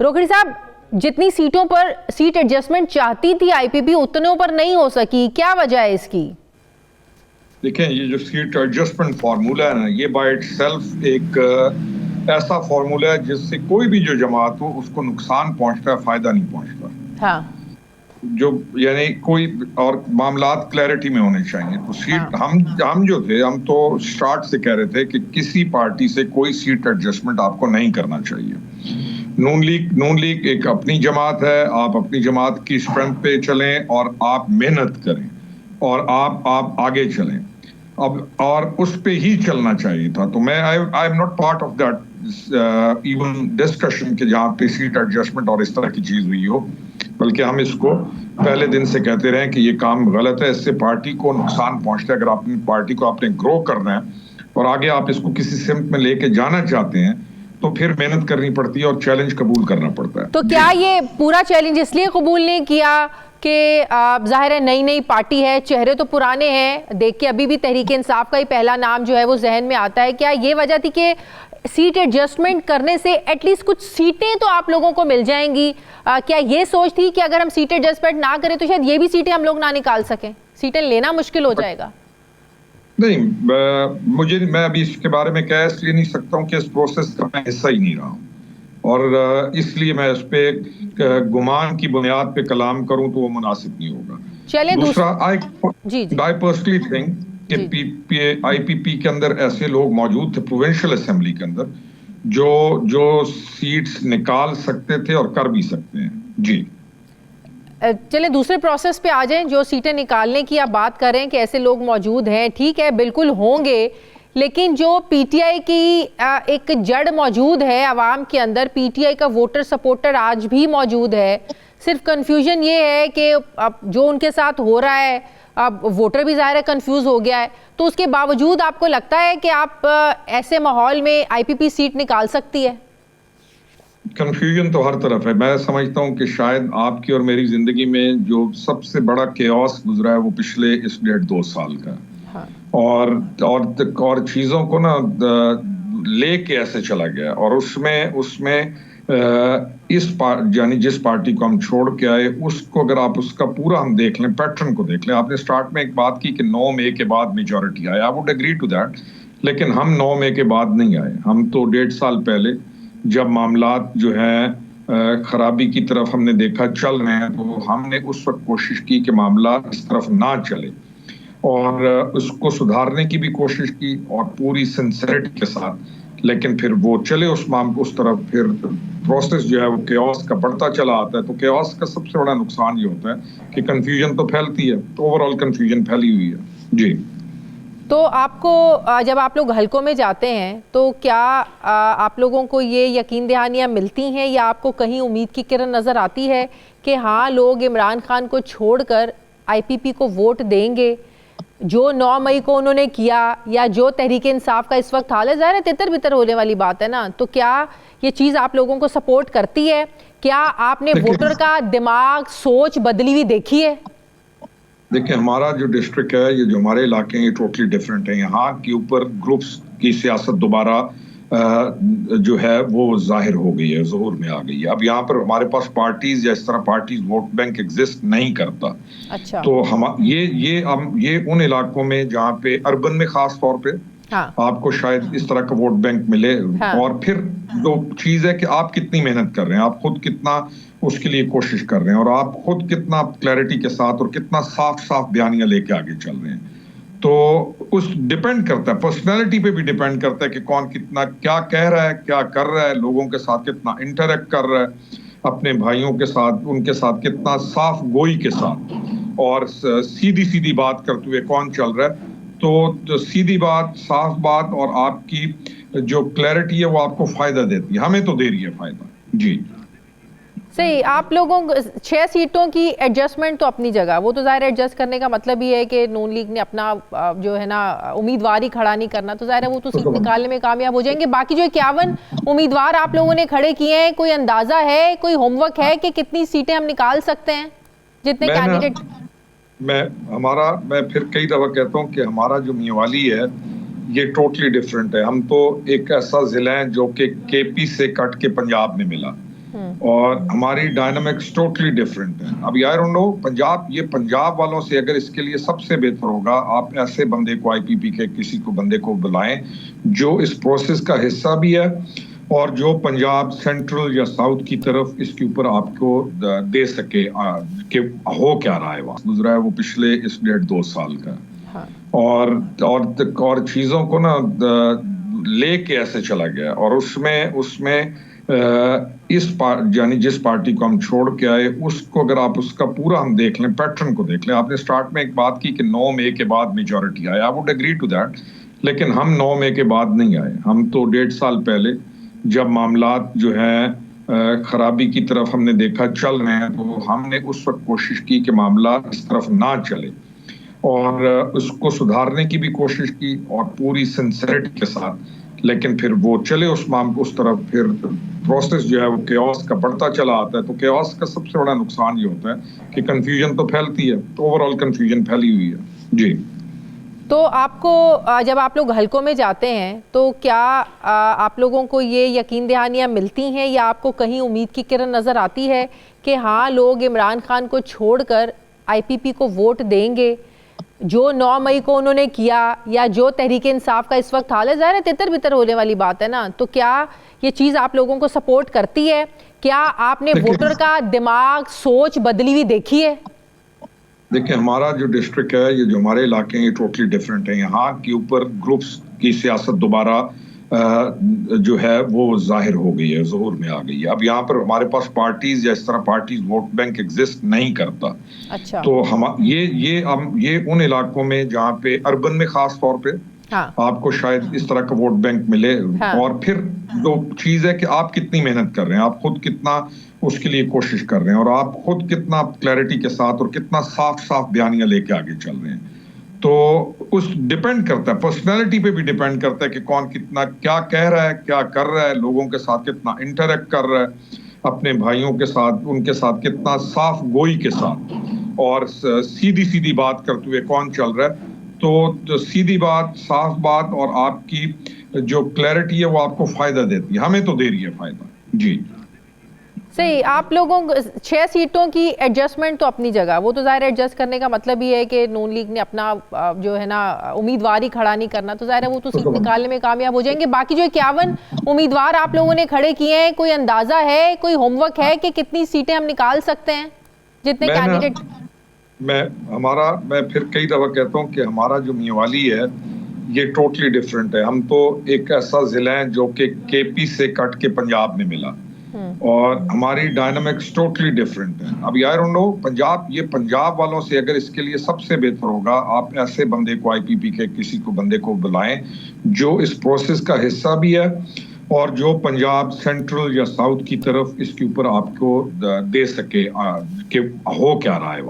रोकड़ी साहब, जितनी सीटों पर सीट एडजस्टमेंट चाहती थी आईपीपी उतनों पर नहीं हो सकी, क्या वजह है इसकी? देखें, ये जो सीट एडजस्टमेंट फार्मूला है ना, ये बाय इटसेल्फ एक ऐसा फार्मूला है जिससे कोई भी जो जमात हो उसको नुकसान पहुंचता है, फायदा नहीं पहुंचता। हाँ। जो यानी कोई और मामलात क्लैरिटी में होने चाहिए। तो सीट हम जो थे, हम तो स्टार्ट से कह रहे थे कि किसी पार्टी से कोई सीट एडजस्टमेंट आपको नहीं करना चाहिए। नून लीग एक अपनी जमात है, आप अपनी जमात की स्ट्रेंथ पे चलें और आप मेहनत करें और आप आगे चलें। अब और उस पे ही चलना चाहिए था। तो मैं I am not part of that even discussion के जहाँ पे सीट एडजस्टमेंट और इस तरह की चीज हुई हो, बल्कि हम इसको पहले दिन से कहते रहे कि ये काम गलत है, इससे पार्टी को नुकसान पहुंचता है। अगर अपनी पार्टी को आपने ग्रो करना है और आगे आप इसको किसी सिमत में लेके जाना चाहते हैं तो फिर मेहनत करनी पड़ती है और चैलेंज कबूल करना पड़ता है। तो क्या ये पूरा चैलेंज इसलिए कबूल नहीं किया कि जाहिर है नई नई पार्टी है, चेहरे तो पुराने हैं, देख के अभी भी तहरीक इंसाफ का ही पहला नाम जो है वो जहन में आता है? क्या ये वजह थी कि सीट एडजस्टमेंट करने से एटलीस्ट कुछ सीटें तो आप लोगों को मिल जाएंगी? क्या ये सोच थी कि अगर हम सीट एडजस्टमेंट ना करें तो शायद ये भी सीटें हम लोग ना निकाल सकें, सीटें लेना मुश्किल हो जाएगा? नहीं, मैं अभी इसके बारे में कह इसलिए नहीं सकता हूँ कि इस प्रोसेस का मैं हिस्सा ही नहीं रहा हूँ और इसलिए मैं इस पे गुमान की बुनियाद पे कलाम करूं तो वो मुनासिब नहीं होगा। चलिए दूसरा, आई पर्सनली थिंक कि आईपीपी के अंदर ऐसे लोग मौजूद थे प्रोविंशियल असेंबली के अंदर जो सीट्स निकाल सकते थे और कर भी सकते हैं। जी, चलिए दूसरे प्रोसेस पे आ जाएं। जो सीटें निकालने की आप बात कर रहे हैं कि ऐसे लोग मौजूद हैं, ठीक है, बिल्कुल होंगे, लेकिन जो पीटीआई की एक जड़ मौजूद है आवाम के अंदर, पीटीआई का वोटर सपोर्टर आज भी मौजूद है। सिर्फ कंफ्यूजन ये है कि अब जो उनके साथ हो रहा है, अब वोटर भी ज़ाहिर है कंफ्यूज हो गया है, तो उसके बावजूद आपको लगता है कि आप ऐसे माहौल में आईपीपी सीट निकाल सकती है? कंफ्यूजन तो हर तरफ है। मैं समझता हूँ कि शायद आपकी और मेरी जिंदगी में जो सबसे बड़ा केओस गुजरा है वो पिछले इस 1.5-2 साल का। हाँ। और चीजों को ना लेके ऐसे चला गया और उसमें यानी जिस पार्टी को हम छोड़ के आए उसको अगर आप उसका पूरा हम देख लें, पैटर्न को देख लें। आपने स्टार्ट में एक बात की कि 9 मई के बाद मेजॉरिटी आए, I would agree to that, लेकिन हम 9 मई के बाद नहीं आए। हम तो 1.5 साल पहले जब मामलात जो है खराबी की तरफ हमने देखा चल रहे हैं, तो हमने उस वक्त कोशिश की कि मामला इस तरफ ना चले और उसको सुधारने की भी कोशिश की और पूरी सिंसियरिटी के साथ, लेकिन फिर वो चले उस तरफ। फिर प्रोसेस जो है वो केओस का बढ़ता चला आता है। तो केओस का सबसे बड़ा नुकसान ये होता है कि कंफ्यूजन तो फैलती है, तो ओवरऑल कंफ्यूजन फैली हुई है। जी, तो आपको जब आप लोग हलकों में जाते हैं तो क्या आप लोगों को ये यकीन दहानियाँ मिलती हैं या आपको कहीं उम्मीद की किरण नज़र आती है कि हाँ लोग इमरान खान को छोड़कर आईपीपी को वोट देंगे जो 9 मई को उन्होंने किया, या जो तहरीक इंसाफ का इस वक्त हाल है? ज़ाहिर है तितर बितर होने वाली बात है ना, तो क्या ये चीज़ आप लोगों को सपोर्ट करती है? क्या आपने वोटर का दिमाग, सोच बदली हुई देखी है? देखिए, हमारा जो डिस्ट्रिक्ट है, ये जो हमारे इलाके हैं, ये टोटली डिफरेंट है। यहाँ के ऊपर ग्रुप्स की सियासत दोबारा जो है वो जाहिर हो गई है, ज़हूर में आ गई है। अब यहाँ पर हमारे पास पार्टीज या इस तरह पार्टीज वोट बैंक एग्जिस्ट नहीं करता। अच्छा। तो हम ये उन इलाकों में जहाँ पे अर्बन में खास तौर पे आपको शायद इस तरह का वोट बैंक मिले। और फिर जो चीज है कि आप कितनी मेहनत कर रहे हैं, आप खुद कितना उसके लिए कोशिश कर रहे हैं और आप खुद कितना क्लैरिटी के साथ और कितना साफ बयानियां लेके आगे चल रहे हैं। तो उस डिपेंड करता है, पर्सनैलिटी पे भी डिपेंड करता है कि कौन कितना क्या कह रहा है, क्या कर रहा है, लोगों के साथ कितना इंटरेक्ट कर रहा है, अपने भाइयों के साथ उनके साथ कितना साफ गोई के साथ और सीधी बात करते हुए कौन चल रहा है। तो सीधी बात, साफ बात और आपकी जो क्लैरिटी है वो आपको फायदा देती है, हमें तो दे रही है फायदा। जी सही। आप लोगों 6 सीटों की एडजस्टमेंट तो अपनी जगह, वो तो ज़ाहिर एडजस्ट करने का मतलब ही है कि नून लीग ने अपना जो है ना उम्मीदवार ही खड़ा नहीं करना, तो ज़ाहिर है वो तो सीट निकालने में कामयाब हो जाएंगे। बाकी जो 51 उम्मीदवार आप लोगों ने खड़े किए हैं, कोई अंदाजा है, कोई होमवर्क है कि कितनी सीटें हम निकाल सकते हैं जितने कैंडिडेट? मैं फिर कई दफा कहता हूँ कि हमारा जो मियावाली है ये टोटली डिफरेंट है। हम तो एक ऐसा जिला है जो कि केपी से कट के पंजाब में मिला। اور ہماری ڈائنامکس ٹوٹلی ڈفرینٹ ہیں. ابھی آئی ڈونٹ نو پنجاب والوں سے اگر اس کے لیے سب سے بہتر ہوگا آپ ایسے بندے کو آئی پی پی کے کسی کو بندے کو بلائیں جو اس پروسیس کا حصہ بھی ہے اور جو پنجاب سینٹرل یا ساؤتھ کی طرف اس کے اوپر آپ کو دے سکے کہ ہو کیا رہا ہے وہاں گزرا ہے وہ پچھلے اس 1.5-2 سال کا. اور چیزوں کو نا لے کے ایسے چلا گیا اور اس میں یعنی جس پارٹی کو ہم چھوڑ کے آئے اس کو اگر آپ اس کا پورا ہم دیکھ لیں پیٹرن کو دیکھ لیں. آپ نے سٹارٹ میں ایک بات کی کہ 9 مئی کے بعد میجورٹی آئے. I would agree to that, لیکن ہم 9 مئی کے بعد نہیں آئے. ہم تو 1.5 سال پہلے جب معاملات جو ہیں خرابی کی طرف ہم نے دیکھا چل رہے ہیں تو ہم نے اس وقت کوشش کی کہ معاملات اس طرف نہ چلے اور اس کو سدھارنے کی بھی کوشش کی اور پوری سنسیریٹی کے ساتھ. لیکن پھر وہ چلے اس طرف پھر پروسیس جو ہے وہ کیوس کا بڑھتا چلا آتا ہے. تو کیوس کا سب سے بڑا نقصان یہ ہوتا ہے کہ کنفیوژن تو پھیلتی ہے, تو اوور آل کنفیوژن پھیلی ہوئی ہے. جی تو آپ کو جب آپ لوگ حلقوں میں جاتے ہیں تو کیا آپ لوگوں کو یہ یقین دہانیاں ملتی ہیں یا آپ کو کہیں امید کی کرن نظر آتی ہے کہ ہاں لوگ عمران خان کو چھوڑ کر آئی پی پی کو ووٹ دیں گے جو 9 مئی کو انہوں نے کیا یا جو تحریک انصاف کا اس وقت حال ہے؟ ظاہر ہے تتر بتر ہونے والی بات ہے نا, تو کیا یہ چیز آپ لوگوں کو سپورٹ کرتی ہے؟ کیا آپ نے ووٹر کا دماغ سوچ بدلی ہوئی دیکھی ہے؟ دیکھیں ہمارا جو ڈسٹرکٹ ہے یہ جو ہمارے علاقے ہیں یہ ٹوٹلی ڈیفرنٹ ہے. یہاں کے اوپر گروپس کی سیاست دوبارہ جو ہے وہ ظاہر ہو گئی ہے, ظہور میں آ گئی ہے. اب یہاں پر ہمارے پاس پارٹیز یا اس طرح پارٹیز ووٹ بینک ایگزسٹ نہیں کرتا. اچھا. تو یہ ان علاقوں میں جہاں پہ اربن میں خاص طور پہ آپ کو شاید اس طرح کا ووٹ بینک ملے. اور پھر جو چیز ہے کہ آپ کتنی محنت کر رہے ہیں, آپ خود کتنا اس کے لیے کوشش کر رہے ہیں اور آپ خود کتنا کلیئرٹی کے ساتھ اور کتنا صاف بیانیاں لے کے آگے چل رہے ہیں. تو اس ڈیپینڈ کرتا ہے, پرسنالٹی پہ بھی ڈیپینڈ کرتا ہے کہ کون کتنا کیا کہہ رہا ہے, کیا کر رہا ہے, لوگوں کے ساتھ کتنا انٹریکٹ کر رہا ہے, اپنے بھائیوں کے ساتھ ان کے ساتھ کتنا صاف گوئی کے ساتھ اور سیدھی بات کرتے ہوئے کون چل رہا ہے. تو سیدھی بات, صاف بات اور آپ کی جو کلیئرٹی ہے وہ آپ کو فائدہ دیتی ہے. ہمیں تو دے رہی ہے فائدہ. جی صحیح. آپ لوگوں 6 سیٹوں کی ایڈجسٹمنٹ تو اپنی جگہ, وہ تو ظاہر ایڈجسٹ کرنے کا مطلب یہ ہے کہ نون لیگ نے اپنا جو ہے نا امیدوار ہی کھڑا نہیں کرنا, تو ظاہر ہے وہ تو سیٹ نکالنے میں کامیاب ہو جائیں گے. باقی جو 51 امیدوار آپ لوگوں نے کھڑے کیے ہیں, کوئی اندازہ ہے, کوئی ہوم ورک ہے کہ کتنی سیٹیں ہم نکال سکتے ہیں جتنے کینڈیڈیٹ؟ میں پھر کئی دفعہ کہتا ہوں کہ ہمارا جو میوالی ہے یہ ٹوٹلی ڈیفرنٹ ہے. ہم تو ایک ایسا ضلع ہے جو کہ کے پی سے کٹ کے پنجاب میں ملا اور ہماری ڈائنامکس ٹوٹلی ڈیفرنٹ ہے. ابھی آئی ڈونٹ نو پنجاب والوں سے اگر اس کے لیے سب سے بہتر ہوگا آپ ایسے بندے کو آئی پی پی کے کسی کو بندے کو بلائیں جو اس پروسیس کا حصہ بھی ہے اور جو پنجاب سینٹرل یا ساؤتھ کی طرف اس کے اوپر آپ کو دے سکے کہ ہو کیا رہا ہے وہاں.